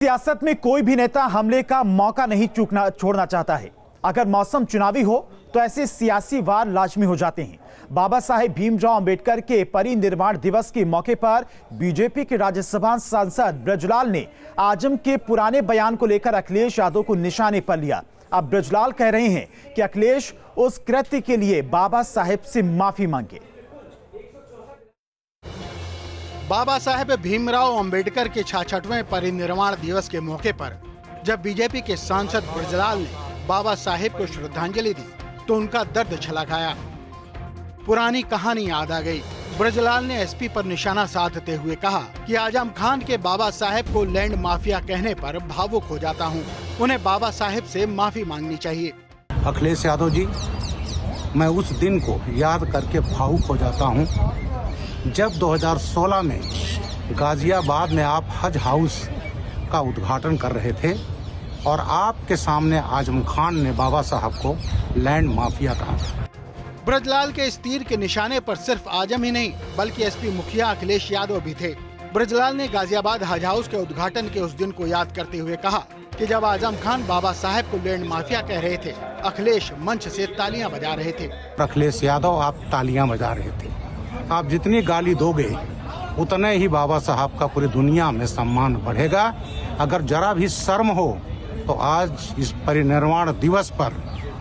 सियासत में कोई भी नेता हमले का मौका नहीं छोड़ना चाहता है। अगर मौसम चुनावी हो तो ऐसे सियासी वार लाजमी हो जाते हैं। बाबा साहेब भीमराव अंबेडकर के परिनिर्वाण दिवस के मौके पर बीजेपी के राज्यसभा सांसद ब्रजलाल ने आजम के पुराने बयान को लेकर अखिलेश यादव को निशाने पर लिया। अब ब्रजलाल कह रहे हैं कि अखिलेश उस कृत्य के लिए बाबा साहेब से माफी मांगे। बाबा साहेब भीमराव अंबेडकर के 66वें परिनिर्वाण दिवस के मौके पर जब बीजेपी के सांसद ब्रजलाल ने बाबा साहेब को श्रद्धांजलि दी तो उनका दर्द छलक आया। पुरानी कहानी याद आ गई। ब्रजलाल ने एसपी पर निशाना साधते हुए कहा कि आजम खान के बाबा साहेब को लैंड माफिया कहने पर भावुक हो जाता हूं। उन्हें बाबा साहेब से माफी मांगनी चाहिए। अखिलेश यादव जी, मैं उस दिन को याद करके भावुक हो जाता हूं जब 2016 में गाजियाबाद में आप हज हाउस का उद्घाटन कर रहे थे और आपके सामने आजम खान ने बाबा साहब को लैंड माफिया कहा था। ब्रजलाल के इस तीर के निशाने पर सिर्फ आजम ही नहीं बल्कि एसपी मुखिया अखिलेश यादव भी थे। ब्रजलाल ने गाजियाबाद हज हाउस के उद्घाटन के उस दिन को याद करते हुए कहा कि जब आजम खान बाबा साहेब को लैंड माफिया कह रहे थे, अखिलेश मंच से तालियां बजा रहे थे। अखिलेश यादव, आप तालियां बजा रहे थे। आप जितनी गाली दोगे उतने ही बाबा साहब का पूरी दुनिया में सम्मान बढ़ेगा। अगर जरा भी शर्म हो तो आज इस परिनिर्वाण दिवस पर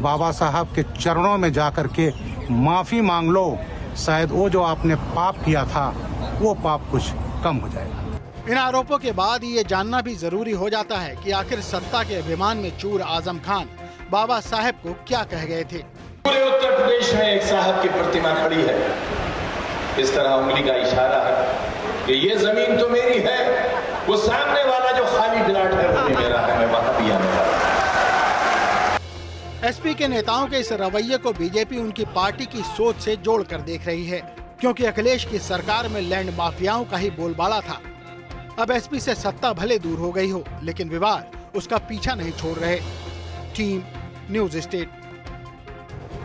बाबा साहब के चरणों में जाकर के माफी मांग लो। शायद वो जो आपने पाप किया था वो पाप कुछ कम हो जाएगा। इन आरोपों के बाद ये जानना भी जरूरी हो जाता है कि आखिर सत्ता के अभिमान में चूर आजम खान बाबा साहेब को क्या कह गए थे। पूरे उत्तर प्रदेश में एक साहब की प्रतिमा खड़ी है। इस तरह उंगली का इशारा है कि ये जमीन तो मेरी है, वो सामने वाला जो खाली प्लाट है वो भी मेरा है, मैं वहां भी आने वाला। एसपी के नेताओं के इस रवैये को बीजेपी उनकी पार्टी की सोच से जोड़कर देख रही है, क्योंकि अखिलेश की सरकार में लैंड माफियाओं का ही बोलबाला था। अब एसपी से सत्ता भले दूर हो गई हो, लेकिन विवाद उसका पीछा नहीं छोड़ रहे। Team news state.